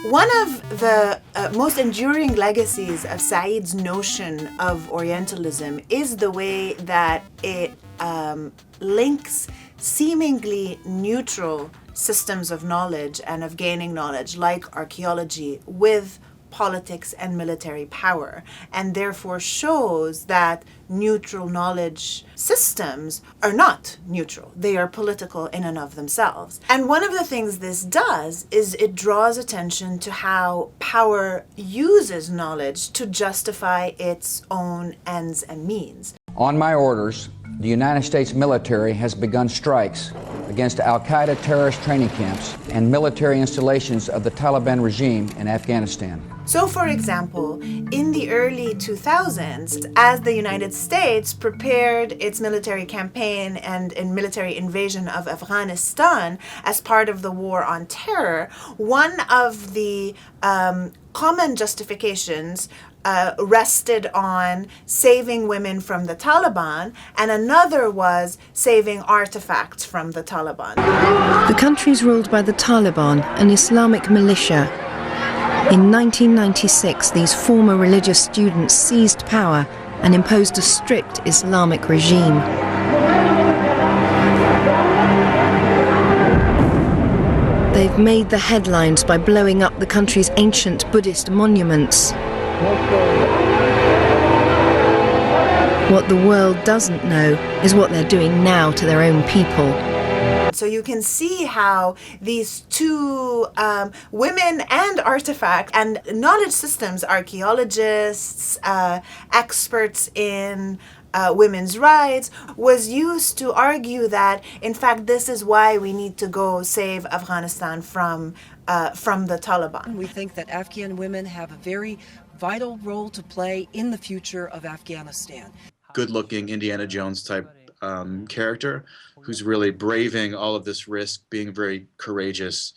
One of the most enduring legacies of Said's notion of Orientalism is the way that it links seemingly neutral systems of knowledge and of gaining knowledge, like archaeology, with politics and military power, and therefore shows that neutral knowledge systems are not neutral. They are political in and of themselves. And one of the things this does is it draws attention to how power uses knowledge to justify its own ends and means. On my orders, the United States military has begun strikes against Al-Qaeda terrorist training camps and military installations of the Taliban regime in Afghanistan. So, for example, in the early 2000s, as the United States prepared its military campaign and military invasion of Afghanistan as part of the war on terror, one of the common justifications rested on saving women from the Taliban, and another was saving artifacts from the Taliban. The country is ruled by the Taliban, an Islamic militia. In 1996, these former religious students seized power and imposed a strict Islamic regime. They've made the headlines by blowing up the country's ancient Buddhist monuments. What the world doesn't know is what they're doing now to their own people. So you can see how these two women and artifact and knowledge systems, archaeologists, experts in women's rights, was used to argue that, in fact, this is why we need to go save Afghanistan from the Taliban. We think that Afghan women have a very vital role to play in the future of Afghanistan. Good-looking Indiana Jones type character who's really braving all of this risk, being very courageous,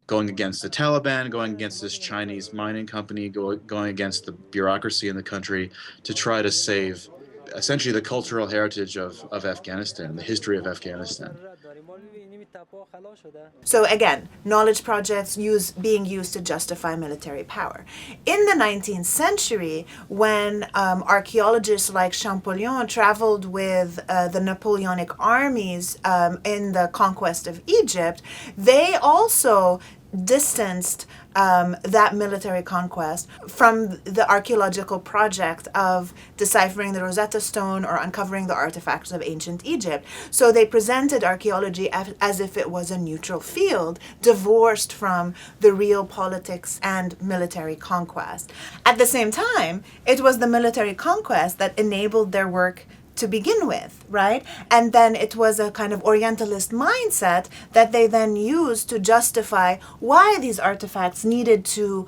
going against the Taliban, going against this Chinese mining company, going against the bureaucracy in the country to try to save essentially the cultural heritage of Afghanistan, the history of Afghanistan. So again, knowledge projects being used to justify military power. In the 19th century, when archaeologists like Champollion traveled with the Napoleonic armies in the conquest of Egypt, they also distanced that military conquest from the archaeological project of deciphering the Rosetta Stone or uncovering the artifacts of ancient Egypt. So they presented archaeology as if it was a neutral field, divorced from the real politics and military conquest. At the same time, it was the military conquest that enabled their work to begin with, right? And then it was a kind of Orientalist mindset that they then used to justify why these artifacts needed to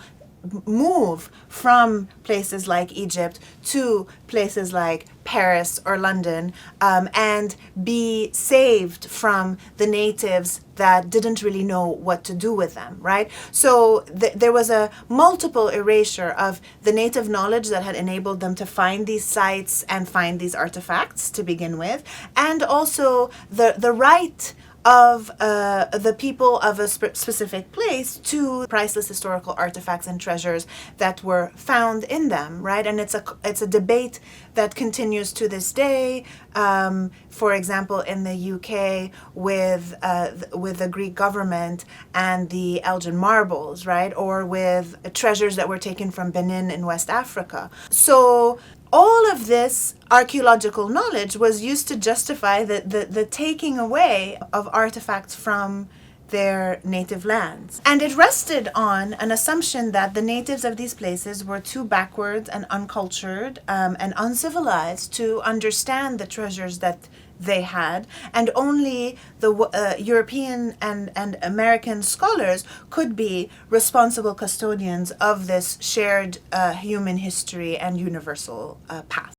move from places like Egypt to places like Paris or London and be saved from the natives that didn't really know what to do with them, right? So there was a multiple erasure of the native knowledge that had enabled them to find these sites and find these artifacts to begin with, and also the right of the people of a specific place to priceless historical artifacts and treasures that were found in them, right? And it's a debate that continues to this day. For example, in the UK with the Greek government and the Elgin marbles, right? Or with treasures that were taken from Benin in West Africa. So all of this archaeological knowledge was used to justify the taking away of artifacts from their native lands. And it rested on an assumption that the natives of these places were too backwards and uncultured and uncivilized to understand the treasures that they had, and only the European and American scholars could be responsible custodians of this shared human history and universal past.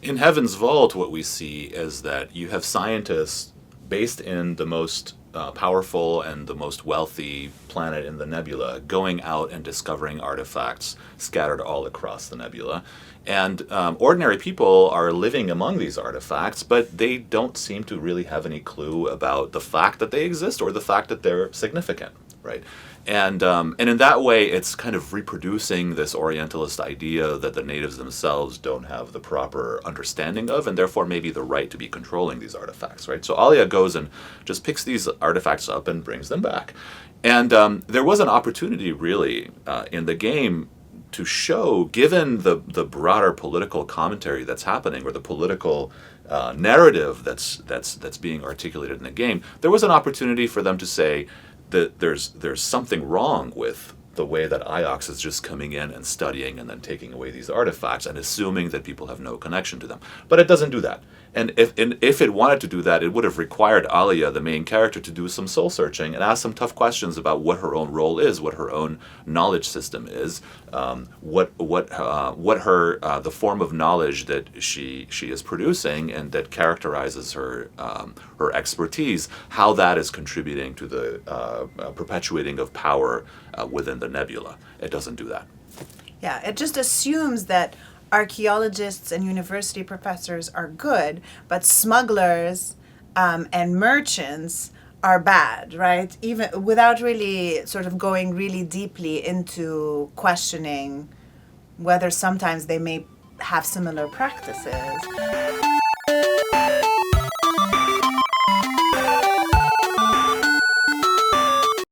In Heaven's Vault, what we see is that you have scientists based in the most powerful and the most wealthy planet in the nebula going out and discovering artifacts scattered all across the nebula. And ordinary people are living among these artifacts, but they don't seem to really have any clue about the fact that they exist or the fact that they're significant, right? And in that way, it's kind of reproducing this Orientalist idea that the natives themselves don't have the proper understanding of, and therefore maybe the right to be controlling these artifacts, right? So Alia goes and just picks these artifacts up and brings them back. And there was an opportunity, really, in the game to show, given the broader political commentary that's happening, or the political narrative that's being articulated in the game, there was an opportunity for them to say that there's something wrong with the way that IOX is just coming in and studying and then taking away these artifacts and assuming that people have no connection to them. But it doesn't do that. And if it wanted to do that, it would have required Alia, the main character, to do some soul searching and ask some tough questions about what her own role is, what her own knowledge system is, what her the form of knowledge that she is producing and that characterizes her her expertise, how that is contributing to the perpetuating of power within the nebula. It doesn't do that. Yeah, it just assumes that archaeologists and university professors are good, but smugglers and merchants are bad, right? Even without really sort of going really deeply into questioning whether sometimes they may have similar practices.